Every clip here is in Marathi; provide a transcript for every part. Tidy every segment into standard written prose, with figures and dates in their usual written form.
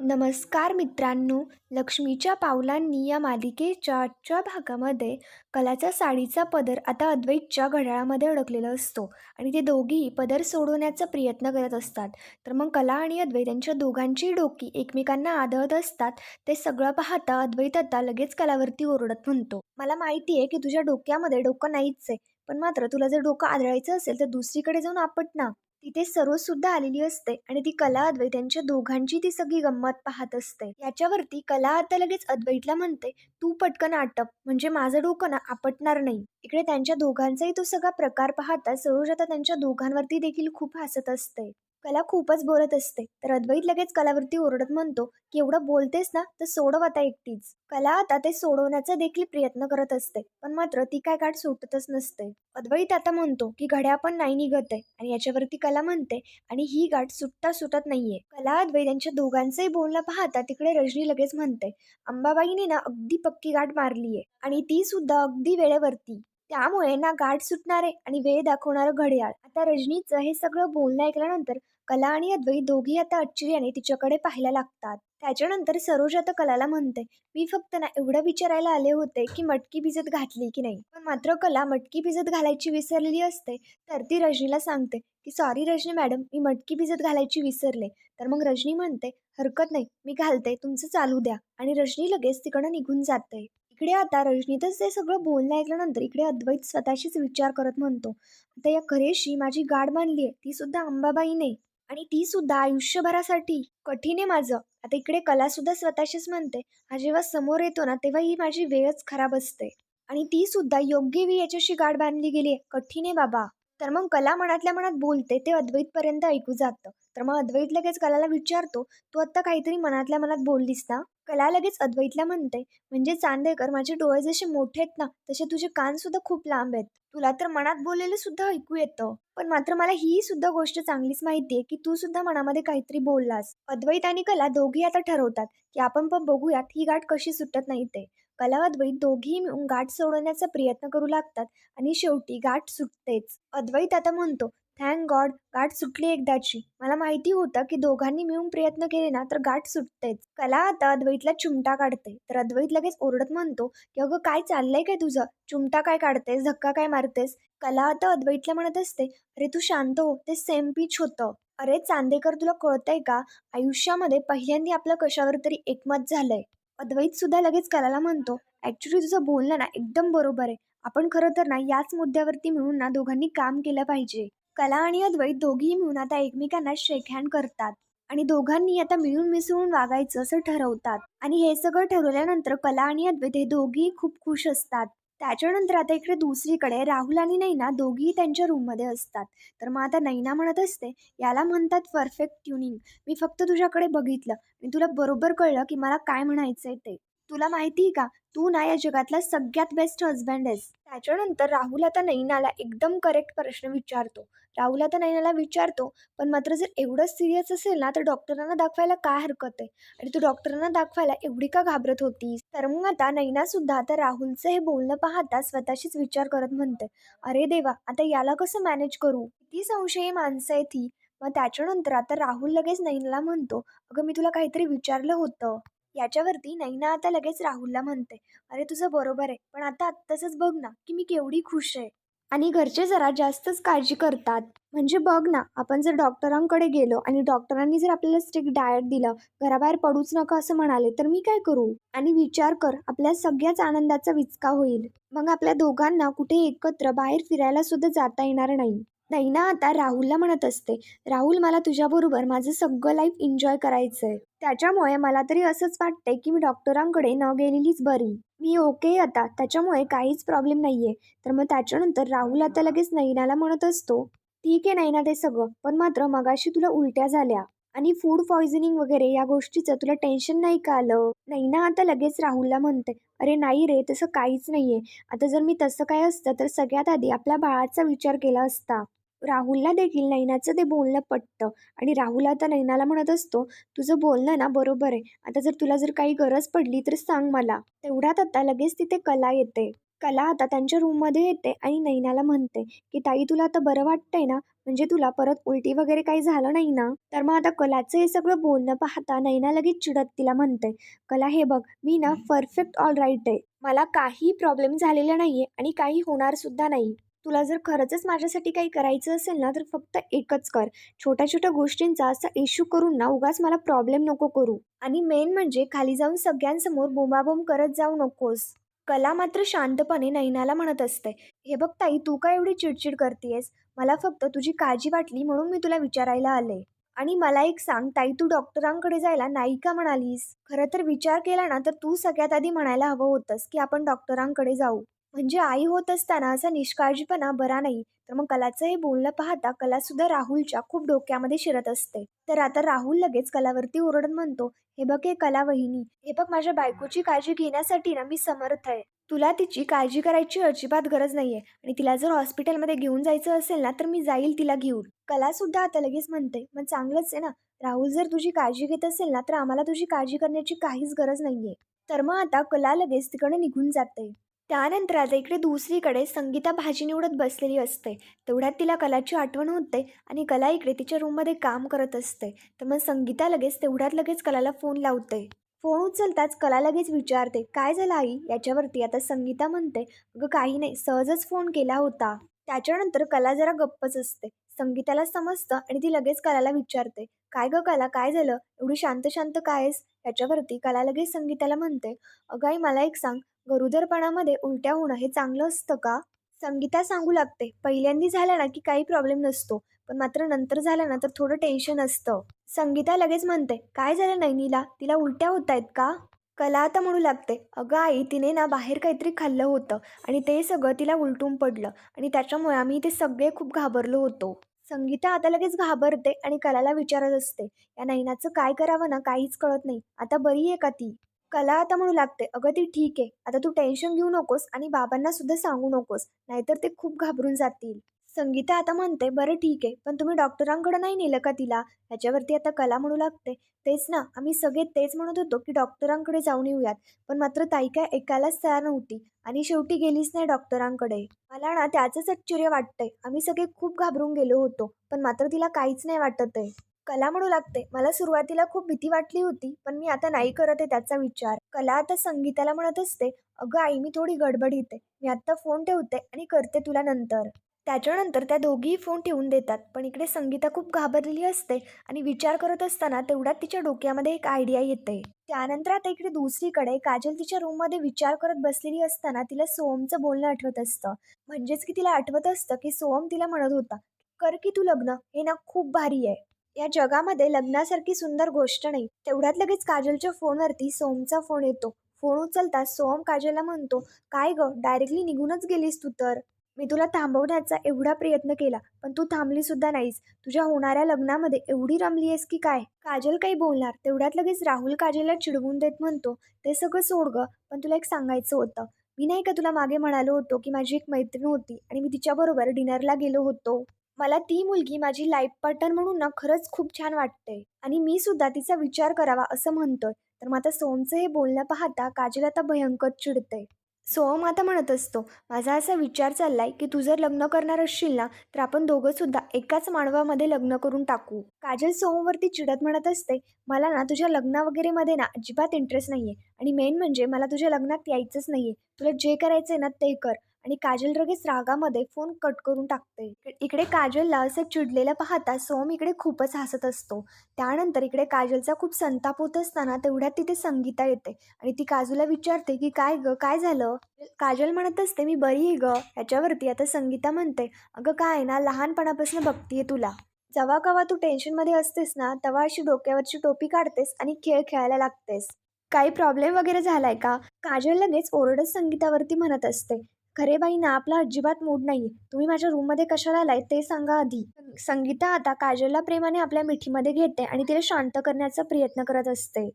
नमस्कार मित्रांनो, लक्ष्मीच्या पावलांनी या मालिकेच्या आजच्या भागामध्ये कलाचा साडीचा पदर आता अद्वैतच्या घड्याळामध्ये अडकलेला असतो आणि ते दोघेही पदर सोडवण्याचा प्रयत्न करत असतात. तर मग कला आणि अद्वैत यांच्या दोघांची डोकी एकमेकांना आदळत असतात. ते सगळं पाहता अद्वैत आता लगेच कलावरती ओरडत म्हणतो, मला माहिती आहे की तुझ्या डोक्यामध्ये डोकं नाहीच आहे, पण मात्र तुला जर डोकं आदळायचं असेल तर दुसरीकडे जाऊन आपट ना. तिथे सरोज सुद्धा आलेली असते आणि ती कला अद्वैत यांच्या दोघांची ती सगळी गंमत पाहत असते. याच्यावरती कला आता लगेच अद्वैतला म्हणते, तू पटकन आटप, म्हणजे माझं डोकं ना आपटणार नाही. इकडे त्यांच्या दोघांचाही तो सगळा प्रकार पाहता सरोज आता त्यांच्या दोघांवरती देखील खूप हसत असते. कला खूपच बोलत असते तर अद्वैत लगेच कलावरती ओरडत म्हणतो की एवढं बोलतेस ना तर सोडव आता एकटीच. कला आता ते सोडवण्याचा देखील प्रयत्न करत असते, पण मात्र ती काय गाठ सुटतच नसते. अद्वैत आता म्हणतो की घड्याळ पण नाही निघत आहे आणि याच्यावरती कला म्हणते, आणि ही गाठ सुटता सुटत नाहीये. कला अद्वैत यांच्या दोघांचंही बोलणं पाहता तिकडे रजनी लगेच म्हणते, अंबाबाईने ना अगदी पक्की गाठ मारलीये आणि ती सुद्धा अगदी वेळेवरती. त्यामुळे ना गाठ सुटणारे आणि वेळ दाखवणारं घड्याळ. आता रजनीचं हे सगळं बोलणं ऐकल्यानंतर कला आणि अद्वैत दोघी आता आश्चर्याने तिच्याकडे पाहायला लागतात. त्याच्यानंतर सरोज आता कलाला म्हणते, मी फक्त ना एवढं विचारायला आले होते की मटकी भिजत घातली की नाही. पण मात्र कला मटकी भिजत घालायची विसरलेली असते. तर ती रजनीला सांगते की सॉरी रजनी मॅडम, मी मटकी भिजत घालायची विसरले. तर मग रजनी म्हणते, हरकत नाही, मी घालते, तुमचं चालू द्या. आणि रजनी लगेच तिकडं निघून जाते. इकडे आता रजनीतच ते सगळं बोलणं ऐकल्यानंतर इकडे अद्वैत स्वतःशीच विचार करत म्हणतो, आता या करेशी माझी गाठ बांधली आहे ती सुद्धा अंबाबाईने, आणि ती सुद्धा आयुष्यभरासाठी. कठीण आहे माझं. आता इकडे कला सुद्धा स्वतःशीच म्हणते, हा जेव्हा समोर येतो ना तेव्हा ही माझी वेळच खराब असते, आणि ती सुद्धा योग्य वेळी याच्याशी गाठ बांधली गेली आहे. कठीण आहे बाबा. तर मग कला मनातल्या मनात बोलते ते अद्वैत पर्यंत ऐकू जातं. तर मग अद्वैत लगेच कलाला विचारतो, तू आता काहीतरी मनातल्या मनात बोललीस ना. कला लगेच अद्वैतला म्हणते, म्हणजे चांदेकर, माझे डोळे जसे मोठे आहेत ना तसे तुझे कान सुद्धा खूप लांब आहेत. तुला तर मनात बोललेलं सुद्धा ऐकू येतं. पण मात्र मला ही सुद्धा गोष्ट चांगलीच माहिती आहे की तू सुद्धा मनामध्ये काहीतरी बोललास. अद्वैत आणि कला दोघी आता ठरवतात की आपण पण बघूयात ही गाठ कशी सुटत नाही ते. कला अद्वैत दोघीही मिळून गाठ सोडवण्याचा प्रयत्न करू लागतात आणि शेवटी गाठ सुटतेच. अद्वैत आता म्हणतो, थँक गॉड, गाठ सुटली एकदाची. मला माहिती होतं की दोघांनी मिळून प्रयत्न केले ना तर गाठ सुटतेच. कला आता अद्वैतला चिमटा काढते तर अद्वैत लगेच ओरडत म्हणतो की अगं काय चाललंय काय तुझं, चिमटा काय काढतेस, धक्का काय मारतेस. कला आता अद्वैतला म्हणत असते, अरे तू शांत हो, ते सेम पिच होतं. अरे चांदेकर, तुला कळतंय का, आयुष्यामध्ये पहिल्यांदा आपलं कशावर तरी एकमत झालंय. अद्वैत सुद्धा लगेच कलाला म्हणतो, ऍक्च्युली तुझं बोलणं ना एकदम बरोबर आहे. आपण खरं तर ना याच मुद्द्यावरती मिळून ना दोघांनी काम केलं पाहिजे. कला आणि अद्वैत दोघीही मिळून आता एकमेकांना शेक हँड करतात आणि दोघांनी आता मिळून मिसळून वागायचं असं ठरवतात. आणि हे सगळं ठरवल्यानंतर कला आणि अद्वैत हे दोघीही खूप खुश असतात. त्याच्यानंतर आता इकडे दुसरीकडे राहुल आणि नैना दोघीही त्यांच्या रूममध्ये असतात. तर मग आता नैना म्हणत असते, याला म्हणतात परफेक्ट ट्युनिंग. मी फक्त तुझ्याकडे बघितलं आणि तुला बरोबर कळलं की मला काय म्हणायचंय ते. तुला माहिती आहे का, तू ना या जगातला सगळ्यात बेस्ट हजबंड आहेस. त्याच्यानंतर राहुल आता नैनाला एकदम करेक्ट प्रश्न विचारतो. राहुल आता नैनाला विचारतो, पण मात्र जर एवढं सिरियस असेल ना तर डॉक्टरांना दाखवायला काय हरकत आहे, आणि तू डॉक्टरांना दाखवायला एवढी का घाबरत होतीस. तर मग आता नैना सुद्धा आता राहुलचं हे बोलणं पाहता स्वतःशीच विचार करत म्हणते, अरे देवा, आता याला कसं मॅनेज करू, किती संशयी माणसं आहे ती. मग त्याच्यानंतर आता राहुल लगेच नैनाला म्हणतो, अगं मी तुला काहीतरी विचारलं होतं. याच्यावरती नैना आता लगेच राहुलला म्हणते, अरे तुझं बरोबर आहे, पण आता आत्ताच बघ ना की मी केवढी खुश आहे. आणि घरचे जरा जास्तच काळजी करतात. म्हणजे बघ ना, आपण जर डॉक्टरांकडे गेलो आणि डॉक्टरांनी जर आपल्याला स्ट्रिक्ट डाएट दिलं, घराबाहेर पडूच नका असं म्हणाले, तर मी काय करू. आणि विचार कर, आपल्या सगळ्याच आनंदाचा विचका होईल. मग आपल्या दोघांना कुठे एकत्र बाहेर फिरायला सुद्धा जाता येणार नाही. नैना आता राहुलला म्हणत असते, राहुल, मला तुझ्याबरोबर माझं सगळं लाईफ एन्जॉय करायचंय. त्याच्यामुळे मला तरी असंच वाटतंय की मी डॉक्टरांकडे न गेलेलीच बरी. मी ओके आता, त्याच्यामुळे काहीच प्रॉब्लेम नाहीये. तर मग त्याच्यानंतर राहुल आता लगेच नैनाला म्हणत असतो, ठीक आहे नैना ते सगळं, पण मात्र मगाशी तुला उलट्या झाल्या आणि फूड पॉयझनिंग वगैरे या गोष्टीचं तुला टेन्शन नाही का आलं. नैना आता लगेच राहुलला म्हणते, अरे नाही रे, तसं काहीच नाहीये. आता जर मी तसं काय असतं तर सगळ्यात आधी आपल्या बाळाचा विचार केला असता. राहुलला देखील नैनाचं ते बोलणं पटतं आणि राहुल आता नैनाला म्हणत असतो, तुझं बोलणं ना बरोबर आहे. आता जर तुला काही गरज पडली तर सांग मला. तेवढ्यात आता लगेच तिथे कला येते. कला आता त्यांच्या रूममध्ये येते आणि नैनाला म्हणते, की "ताई तुला आता बरं वाटतंय ना? म्हणजे तुला परत उलटी वगैरे काही झालं नाही ना?" तर मग आता कलाचं हे सगळं बोलणं पाहता नैना लगेच चिडत तिला म्हणते, "कला हे बघ, मी ना परफेक्ट ऑल राईट आहे. मला काही प्रॉब्लेम झालेला नाहीये आणि काही होणार सुद्धा नाही. तुला जर खरंचच माझ्यासाठी काही करायचं असेल ना, तर फक्त एकच कर. छोट्या-छोट्या गोष्टींचा असा इश्यू करून ना उगाच मला प्रॉब्लेम नको करू. आणि मेन म्हणजे खाली जाऊन सगळ्यांसमोर बोंबाबोंब करत जाऊ नकोस." कला मात्र शांतपणे नैनाला म्हणत असते, "हे बघ ताई, तू का एवढी चिडचिड करतेयस? मला फक्त तुझी काळजी वाटली म्हणून मी तुला विचारायला आले. आणि मला एक सांग ताई, तू डॉक्टरांकडे जायला नाही का म्हणालीस? खरं तर विचार केला ना तर तू सगळ्यात आधी म्हणायला हवं होतंस की आपण डॉक्टरांकडे जाऊ. म्हणजे आई होत असताना असा निष्काळजीपणा बरा नाही." तर मग कलाचं हे बोलणं पाहता कलासुद्धा राहुलच्या खूप डोक्यामध्ये शिरत असते. तर आता राहुल लगेच कलावरती ओरडत म्हणतो, "हे बघ हे कला वहिनी, हे बघ माझ्या बायकोची काळजी घेण्यासाठी ना मी समर्थ आहे. तुला तिची काळजी करायची अजिबात गरज नाहीये आणि तिला जर हॉस्पिटलमध्ये घेऊन जायचं असेल ना तर मी जाईल तिला घेऊन." कलासुद्धा आता लगेच म्हणते, "मग चांगलंच आहे ना. राहुल जर तुझी काळजी घेत असेल ना तर आम्हाला तुझी काळजी करण्याची काहीच गरज नाहीये." तर मग आता कला लगेच तिकडे निघून जाते. त्यानंतर आता इकडे दुसरीकडे संगीता भाजी निवडत बसलेली असते. तेवढ्यात तिला कलाची आठवण होते आणि कला इकडे तिच्या रूममध्ये काम करत असते. तर मग संगीता तेवढ्यात लगेच कलाला फोन लावते. फोन उचलताच कला लगेच विचारते, "काय झालं आई?" याच्यावरती आता संगीता म्हणते, "अगं काही नाही, सहजच फोन केला होता." त्याच्यानंतर कला जरा गप्पच असते. संगीताला समजतं आणि ती लगेच कलाला विचारते, "काय गं कला, काय झालं? एवढी शांत शांत काय आहेस?" याच्यावरती कला लगेच संगीताला म्हणते, "अगं आई मला एक सांग, गरोदरपणामध्ये उलट्या होणं हे चांगलं असतं का?" संगीता सांगू लागते, "पहिल्यांदा झालं ना की काही प्रॉब्लेम नसतो, पण मात्र नंतर झालं ना तर थोडं टेन्शन असतं." संगीता लगेच म्हणते, "काय झालं नैनीला? तिला उलट्या होतायत का?" कला आता म्हणू लागते, "अगं आई, तिने ना बाहेर काहीतरी खाल्लं होतं आणि ते सगळं तिला उलटून पडलं आणि त्याच्यामुळे आम्ही ते सगळे खूप घाबरलो होतो." संगीता आता लगेच घाबरते आणि कलाला विचारत असते, "या नैनाचं काय करावं ना काहीच कळत नाही. आता बरी आहे का ती?" कला आता म्हणू लागते, "अगं ती ठीक आहे. आता तू टेन्शन घेऊ नकोस आणि बाबांना सुद्धा सांगू नकोस. नाहीतर ते खूप घाबरून जातील." संगीता आता म्हणते, "बरं ठीक आहे. पण तुम्ही डॉक्टरांकडे नाही नेलं का तिला?" ह्याच्यावरती आता कला म्हणू लागते, "तेच ना, आम्ही सगळे तेच म्हणत होतो की डॉक्टरांकडे जाऊन येऊयात. पण मात्र ताई काय ऐकायलाच तयार नव्हती आणि शेवटी गेलीच नाही डॉक्टरांकडे. मला ना त्याचंच आश्चर्य वाटतंय. आम्ही सगळे खूप घाबरून गेलो होतो. पण मात्र तिला काहीच नाही वाटत आहे." कला म्हणू लागते, "मला सुरुवातीला खूप भीती वाटली होती, पण मी आता नाही करत आहे त्याचा विचार." कला आता संगीताला म्हणत असते, "अगं आई, मी थोडी गडबडीत आहे. मी आत्ता फोन ठेवते आणि करते तुला नंतर." त्याच्यानंतर त्या दोघीही फोन ठेवून देतात. पण इकडे संगीता खूप घाबरलेली असते आणि विचार करत असताना तेवढ्यात तिच्या डोक्यामध्ये एक आयडिया येते. त्यानंतर आता इकडे दुसरीकडे काजल तिच्या रूममध्ये विचार करत बसलेली असताना तिला सोहमचं बोलणं आठवत असतं. म्हणजेच की तिला आठवत असतं की सोहम तिला म्हणत होता, "कर की तू लग्न, हे ना खूप भारी आहे. या जगामध्ये लग्नासारखी सुंदर गोष्ट नाही." तेवढ्यात लगेच काजलच्या फोनवरती सोहमचा फोन येतो. फोन उचलताच सोहम काजलला म्हणतो, "काय गं, डायरेक्टली निघूनच गेलीस तू तर. मी तुला थांबवण्याचा एवढा प्रयत्न केला, पण तू थांबली सुद्धा नाहीस. तुझ्या होणाऱ्या लग्नामध्ये एवढी रमली आहेस की काय?" काजल काही बोलणार तेवढ्यात लगेच राहुल काजलला चिडवून देत म्हणतो, "ते सगळं सोड गं, पण तुला एक सांगायचं होतं. मी नाही का तुला मागे म्हणालो होतो की माझी एक मैत्रीण होती आणि मी तिच्याबरोबर डिनरला गेलो होतो. मला ती मुलगी माझी लाईफ पार्टनर म्हणून ना खरंच खूप छान वाटते आणि मी सुद्धा तिचा विचार करावा असं म्हणतोय." तर मग आता सोहमचं हे बोलणं पाहता काजल आता भयंकर चिडते. सोहम आता म्हणत असतो, "माझा असा विचार चाललाय की तू जर लग्न करणार असशील ना तर आपण दोघं सुद्धा एकाच मांडवामध्ये लग्न करून टाकू." काजल सोहमवरती चिडत म्हणत असते, "मला ना तुझ्या लग्न वगैरे मध्ये ना अजिबात इंटरेस्ट नाहीये आणि मेन म्हणजे मला तुझ्या लग्नात यायचंच नाहीये. तुला जे करायचंय ना ते कर." आणि काजल लगेच रागामध्ये फोन कट करून टाकते. इकडे काजलला असं चिडलेलं पाहता सोहम इकडे खूपच हसत असतो. त्यानंतर इकडे काजलचा खूप संताप होत असताना तेवढ्यात तिथे संगीता येते आणि ती काजूला विचारते की "काय गं, काय झालं?" काजल म्हणत असते, "मी बरी आहे गं." ह्याच्यावरती आता संगीता म्हणते, "अगं काय आहे ना, लहानपणापासून बघतीये तुला. जेव्हा केव्हा तू टेन्शनमध्ये असतेस ना तेव्हा अशी डोक्यावरची टोपी काढतेस आणि खेळ खेळायला लागतेस. काही प्रॉब्लेम वगैरे झालाय का?" काजल लगेच ओरडत संगीतावरती म्हणत असते, "खरे बाई ना, आपला अजिबात मूड नाहीये. तुम्ही माझ्या रूममध्ये कशाला आलाय ते सांगा आधी." संगीता आता काजलला प्रेमाने आपल्या मिठीमध्ये घेते आणि तिला शांत करण्याचा प्रयत्न करत असते.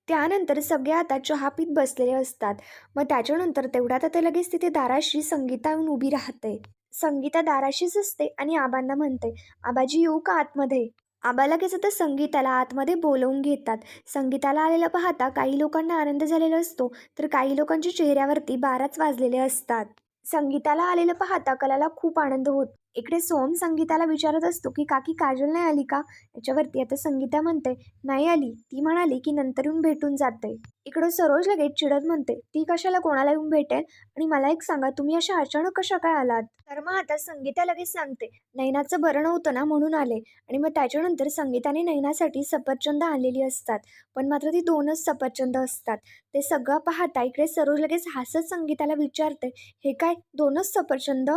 त्यानंतर सगळे आता चहा पीत बसलेले असतात. मग त्याच्यानंतर तेवढ्यात आता लगेच तिथे दाराशी संगीता येऊन उभी राहते. संगीता दाराशीच असते आणि आबांना म्हणते, "आबाजी येऊ का आतमध्ये?" आबा लगेच आता संगीताला आतमध्ये बोलावून घेतात. संगीताला आलेलं पाहता काही लोकांना आनंद झालेला असतो, तर काही लोकांच्या चेहऱ्यावरती 12च वाजलेले असतात. संगीताला आलेलं पाहता कलाला खूप आनंद होतो. इकडे सोहम संगीताला विचारत असतो, की "काकी काजल नाही आली का?" याच्यावरती आता संगीता म्हणते, "नाही आली. ती म्हणाली की नंतर येऊन भेटून जाते." इकडं सरोज लगेच चिडत म्हणते, "ती कशाला कोणाला येऊन भेटेल? आणि मला एक सांगा, तुम्ही अशा अचानक कशा काय आलात?" तर मग आता संगीता लगेच सांगते, "नैनाचं बरं नव्हतं ना म्हणून आले." आणि मग त्याच्यानंतर संगीताने नयनासाठी सफरचंद आणलेली असतात. पण मात्र ती 2च सफरचंद असतात. ते सगळं पाहता इकडे सरोज लगेच हसत संगीताला विचारते, "हे काय 2च सफरचंद?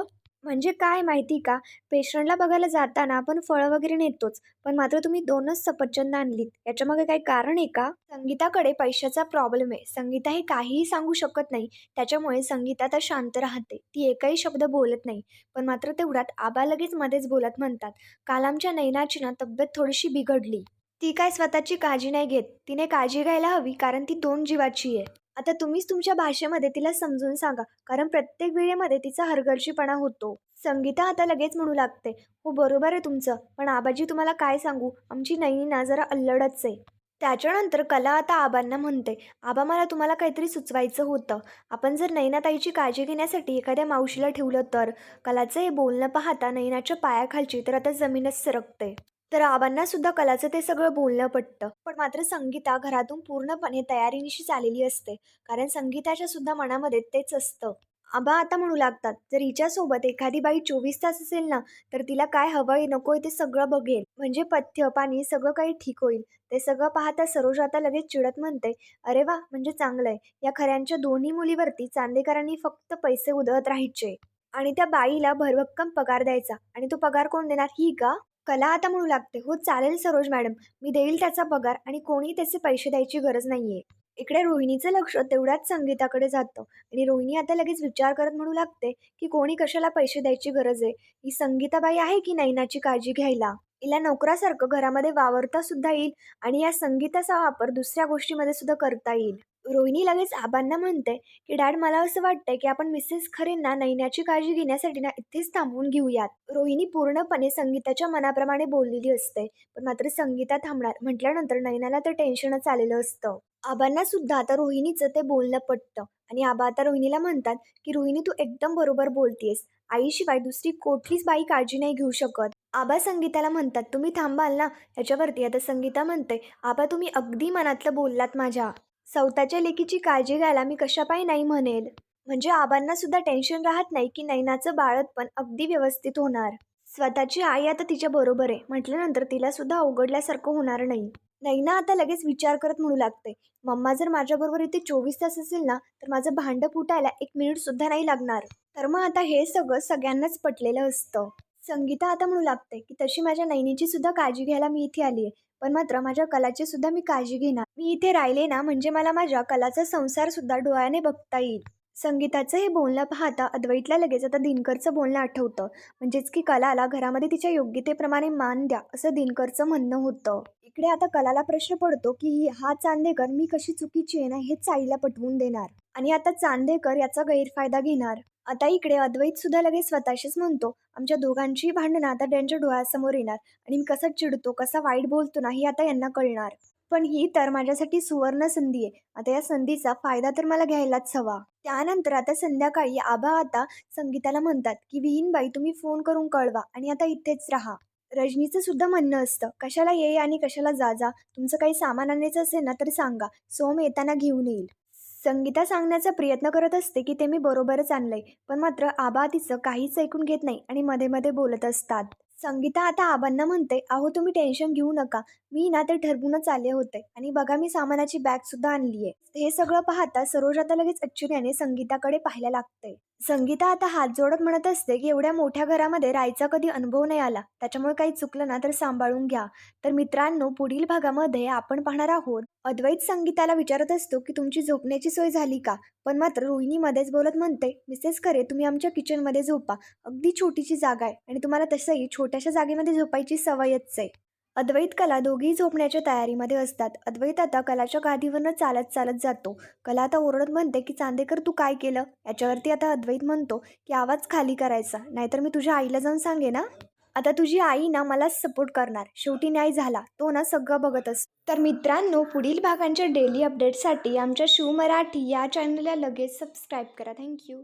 म्हणजे काय माहिती का? पेशंटला बघायला जाताना आपण फळं वगैरे नेतोच. पण मात्र तुम्ही 2च सफरचंद आणलीत. याच्यामागे काही कारण आहे का?" संगीताकडे पैशाचा प्रॉब्लेम आहे. संगीता हे काहीही सांगू शकत नाही. त्याच्यामुळे संगीता आता शांत राहते. ती एकही शब्द बोलत नाही. पण मात्र तेवढ्यात आबा लगेच मध्येच बोलत म्हणतात, "काल आमच्या नैनाची ना तब्येत थोडीशी बिघडली. ती काय स्वतःची काळजी नाही घेत. तिने काळजी घ्यायला हवी कारण ती 2 जीवाची आहे. आता तुम्हीच तुमच्या भाषेमध्ये तिला समजून सांगा कारण प्रत्येक वेळेमध्ये तिचा हलगर्जीपणा होतो." संगीता आता लगेच म्हणू लागते, "हो बरोबर आहे तुमचं. पण आबाजी तुम्हाला काय सांगू, आमची नैनी ना जरा अल्लडच आहे." त्याच्यानंतर कला आता आबांना म्हणते, "आबा मला तुम्हाला काहीतरी सुचवायचं होतं. आपण जर नैनाताईची काळजी घेण्यासाठी एखाद्या मावशीला ठेवलं तर?" कलाचं हे बोलणं पाहता नैनाच्या पायाखालची तर आता जमीनच सरकते. तर आबांना सुद्धा कलाचं ते सगळं बोलणं पटतं. पण मात्र संगीता घरातून पूर्णपणे तयारीनिशी आलेली असते. कारण संगीताच्या सुद्धा मनामध्ये तेच असतं. आबा आता म्हणू लागतात, "जर हिच्यासोबत एखादी बाई 24 तास असेल ना, तर तिला काय हवंय, नकोय ते सगळं बघेल. म्हणजे पथ्य, पाणी सगळं काही ठीक होईल." ते सगळं पाहता सरोज आता लगेच चिडत म्हणते, "अरे वा, म्हणजे चांगलंय. या खऱ्यांच्या दोन्ही मुलीवरती चांदेकरांनी फक्त पैसे उधळत राहायचे आणि त्या बाईला भरभक्कम पगार द्यायचा आणि तो पगार कोण देणार? ही का?" कला आता म्हणू लागते, "हो चालेल सरोज मॅडम, मी देईल त्याचा पगार आणि कोणी त्याचे पैसे द्यायची गरज नाहीये." इकडे रोहिणीचं लक्ष तेवढ्याच संगीताकडे जातं आणि रोहिणी आता लगेच विचार करत म्हणू लागते, की कोणी कशाला पैसे द्यायची गरज आहे? ही संगीताबाई आहे की नैनाची काळजी घ्यायला. हिला नोकरासारखं घरामध्ये वावरता सुद्धा येईल आणि या संगीताचा वापर दुसऱ्या गोष्टीमध्ये सुद्धा करता येईल. रोहिणी लगेच आबांना म्हणते, की "डॅड मला असं वाटतंय, की आपण मिसेस खरेंना नैनाची काळजी घेण्यासाठी ना इथेच थांबवून घेऊयात." रोहिणी पूर्णपणे संगीताच्या मनाप्रमाणे बोललेली असते. पण मात्र संगीता थांबणार म्हटल्यानंतर नयनाला तर टेन्शनच आलेलं असतं. आबांना सुद्धा आता रोहिणीचं ते बोलणं पटतं आणि आबा आता रोहिणीला म्हणतात, की "रोहिणी तू एकदम बरोबर बोलतीयस. आईशिवाय दुसरी कुठलीच बाई काळजी नाही घेऊ शकत." आबा संगीताला म्हणतात, "तुम्ही थांबाल ना?" याच्यावरती आता संगीता म्हणते, "आबा तुम्ही अगदी मनातलं बोललात माझ्या. स्वतःच्या लेकीची काळजी घ्यायला मी कशापायी नाही म्हणेल." म्हणजे आबांना सुद्धा टेन्शन राहत नाही, की नैनाचं बाळंतपण अगदी व्यवस्थित होणार. स्वतःची आई आता तिच्या बरोबर आहे म्हटल्यानंतर तिला सुद्धा अवघडल्यासारखं होणार नाही. नैना आता लगेच विचार करत म्हणू लागते, "मम्मा जर माझ्याबरोबर इथे 24 तास असेल ना, तर माझं भांडं फुटायला 1 मिनिट सुद्धा नाही लागणार." तर मग आता हे सगळं सगळ्यांनाच पटलेलं असतं. संगीता आता म्हणू लागते, की "तशी माझ्या नैनीची सुद्धा काळजी घ्यायला मी इथे आली आहे. पण मात्र माझ्या कलाची सुद्धा मी काळजी घेणार. मी इथे राहिले ना म्हणजे मला माझ्या कलाचा संसार सुद्धा डोळ्याने बघता येईल." संगीताचं हे बोलणं पाहता अद्वैतला लगेच आता दिनकरचं बोलणं आठवतं. म्हणजेच की कलाला घरामध्ये तिच्या योग्यतेप्रमाणे मान द्या असं दिनकरचं म्हणणं होतं. इकडे आता कलाला प्रश्न पडतो, की हा चांदेकर मी कशी चुकीची आहे ना हेच आईला पटवून देणार आणि आता चांदेकर याचा गैरफायदा घेणार. आता इकडे अद्वैत सुद्धा लगेच स्वतःशीच म्हणतो, "आमच्या दोघांची भांडणं आता त्यांच्या डोळ्यासमोर येणार आणि मी कसा चिडतो, कसा वाईट बोलतो ना हे आता यांना कळणार. पण ही तर माझ्यासाठी सुवर्ण संधी आहे. आता या संधीचा फायदा तर मला घ्यायलाच हवा." त्यानंतर आता संध्याकाळी आबा आता संगीताला म्हणतात, की "विहीनबाई तुम्ही फोन करून कळवा आणि आता इथेच राहा." रजनीचं सुद्धा म्हणणं असतं, "कशाला ये आणि कशाला जा जा. तुमचं काही सामान आणायचं असेल ना तर सांगा. सोम येताना घेऊन येईल." संगीता सांगण्याचा प्रयत्न करत असते, की "ते मी बरोबरच आणलंय." पण मात्र आबा तिचं काहीच ऐकून घेत नाही आणि मध्ये-मध्ये बोलत असतात. संगीता आता आबांना म्हणते, "अहो तुम्ही टेन्शन घेऊ नका. मी ना ते ठरवूनच आले होते आणि बघा मी सामानाची बॅगसुद्धा आणली आहे." हे सगळं पाहता सरोज आता लगेच आश्चर्याने संगीताकडे पाहायला लागते. संगीता आता हात जोडत म्हणत असते, की "एवढ्या मोठ्या घरामध्ये राहायचा कधी अनुभव नाही आला. त्याच्यामुळे काही चुकलं ना तर सांभाळून घ्या." तर मित्रांनो पुढील भागामध्ये आपण पाहणार आहोत अद्वैत संगीताला विचारत असतो, की "तुमची झोपण्याची सोय झाली का?" पण मात्र रोहिणी मध्येच बोलत म्हणते, "मिसेस खरे तुम्ही आमच्या किचनमध्ये झोपा. अगदी छोटीशी जागा आहे आणि तुम्हाला तसंही छोट्याशा जागेमध्ये झोपायची सवयच आहे." अद्वैत कला दोघेही झोपण्याच्या तयारीमध्ये असतात. अद्वैत आता कलाच्या गादीवरनं चालत चालत जातो. कला आता ओरडत म्हणते, की "चांदेकर तू काय केलं?" याच्यावरती आता अद्वैत म्हणतो, की "आवाज खाली करायचा, नाहीतर मी तुझ्या आईला जाऊन सांगेन ना." आता तुझी आई ना मलाच सपोर्ट करणार. शेवटी न्याय झाला. तो ना सगळं बघत असतो. तर मित्रांनो, पुढील भागांच्या डेली अपडेट्ससाठी आमच्या शिव मराठी या चॅनलला लगेच सबस्क्राईब करा. Thank you.